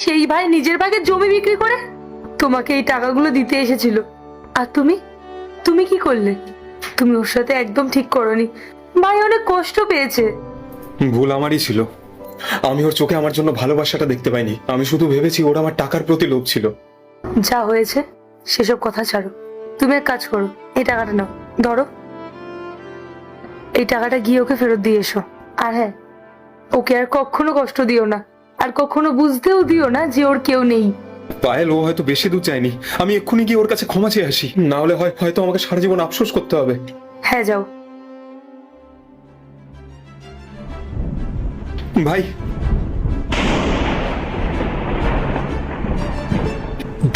সেই ভাই নিজের ভাগে জমি বিক্রি করে তোমাকে এই টাকাগুলো দিতে এসেছিল। আর তুমি তুমি কি করলে? তুমি ওর সাথে একদম ঠিক করনি। ভাই অনেক কষ্ট পেয়েছে। ভুল আমারই ছিল। আমি ওর চোখে আমার জন্য ভালোবাসাটা দেখতে পাইনি। আমি শুধু ভেবেছি ওর আমার টাকার প্রতি লোভ ছিল। যা হয়েছে সেসব কথা ছাড়ো। তুমি এক কাজ করো, এই টাকাটা নাও, ধরো। এই টাকাটা গিয়ে ওকে ফেরত দিয়ে এসো। আর হ্যাঁ, ওকে আর কখনো কষ্ট দিও না, আর কখনো বুঝতেও দিও না যে ওর কেউ নেই। পায়েল, ও হয়তো বেশি দূর যায়নি। আমি এক্ষুনি গিয়ে ওর কাছে ক্ষমা চেয়ে আসি, না হলে হয়তো আমাকে সারা জীবন আফসোস করতে হবে। হ্যাঁ, যাও। ভাই,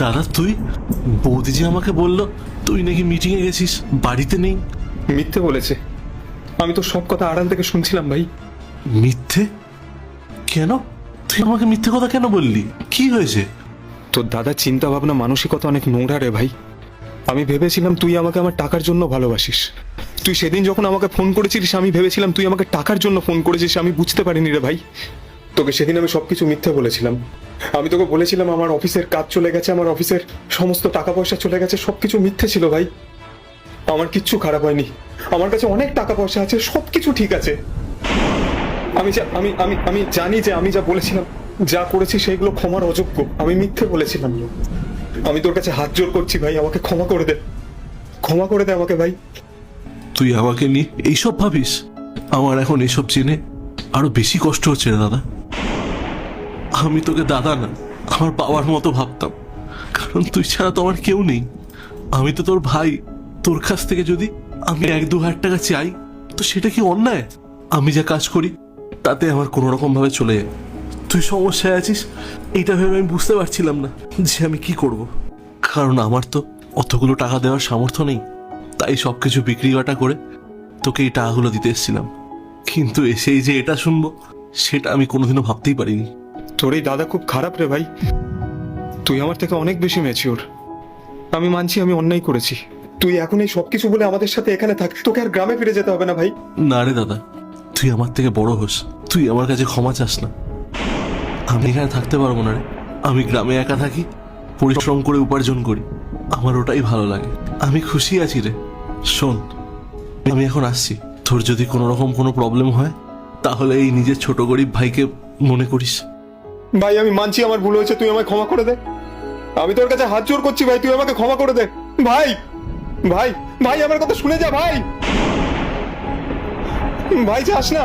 দাদা তুই, বৌদি যে আমাকে বললো তুই নাকি মিটিং এ গেছিস, বাড়িতে নেই। মিথ্যে বলেছে। আমি তো সব কথা আড়াল থেকে শুনছিলাম ভাই। মিথ্যে? কেন? তুই আমাকে মিথ্যে কথা কেন বললি? কি হয়েছে? তোর দাদার চিন্তা ভাবনা মানসিকতা অনেক নোংরা রে ভাই। আমি ভেবেছিলাম তুই আমাকে আমার টাকার জন্য ভালোবাসিস। তুই সেদিন যখন আমাকে ফোন করেছিলিস আমি ভেবেছিলাম তুই আমাকে টাকার জন্য ফোন করেছিস। আমি বুঝতে পারিনি রে ভাই। তোকে সেদিন আমি সবকিছু মিথ্যে বলেছিলাম। আমি তোকে বলেছিলাম আমার অফিসের কাজ চলে গেছে, আমার অফিসের সমস্ত টাকা পয়সা চলে গেছে। সবকিছু মিথ্যে ছিল ভাই। আমার কিচ্ছু খারাপ হয়নি। আমার কাছে অনেক টাকা পয়সা আছে, সবকিছু ঠিক আছে। আমি জানি যে আমি যা বলেছিলাম, যা করেছি সেগুলো ক্ষমার অযোগ্য। আমি মিথ্যে বলেছিলাম। আমি তোর কাছে হাত জোর করছি ভাই, আমাকে ক্ষমা করে দে। ক্ষমা করে দে আমাকে ভাই। তুই আমাকে নিয়ে এইসব ভাবিস? আমার এখন এসব জেনে আরো বেশি কষ্ট হচ্ছে রে দাদা। আমি তোকে দাদা না, আমার বাবার মতো ভাবতাম, কারণ তুই ছাড়া তো আমার কেউ নেই। আমি তো তোর ভাই। তোর কাছ থেকে যদি আমি 1-2 হাজার টাকা চাই তো সেটা কি অন্যায়? আমি যা কাজ করি তাতে আমার কোনো রকম ভাবে চলে যায়। তুই সমস্যায় আছিস এইটা ভেবে আমি বুঝতে পারছিলাম না যে আমি কি করব, কারণ আমার তো অতগুলো টাকা দেওয়ার সামর্থ্য নেই। তাই সবকিছু বিক্রি বাটা করে তোকে এই টাকাগুলো দিতে এসেছিলাম, কিন্তু এসেই যে এটা শুনবো সেটা আমি কোনোদিনও ভাবতেই পারিনি। তোর এই দাদা খুব খারাপ রে ভাই। তুই আমার থেকে অনেক বেশি ম্যাচিওর। আমি মানছি আমি অন্যায় করেছি। তুই এখন এই সবকিছু বলে আমাদের সাথে এখানে থাক, তোকে আর গ্রামে ফিরে যেতে হবে না ভাই। না রে দাদা, তুই আমার থেকে বড় হোস, তুই আমার কাছে ক্ষমা চাস না। আমি এখানে থাকতে পারবো না রে। আমি গ্রামে একা থাকি, পরিশ্রম করে উপার্জন করি, আমার ওটাই ভালো লাগে। আমি খুশি আছি রে। শোন, আমি এখন আসছি। তোর যদি কোনো রকম কোনো প্রবলেম হয় তাহলে এই নিজের ছোট গরিব ভাইকে মনে করিস। ভাই আমি মানছি আমার ভুল হয়েছে, তুই আমায় ক্ষমা করে দে। আমি তোর কাছে হাত জোর করছি ভাই, তুই আমাকে ক্ষমা করে দে ভাই। ভাই ভাই আমার কথা শুনে যা ভাই। ভাই যাস না।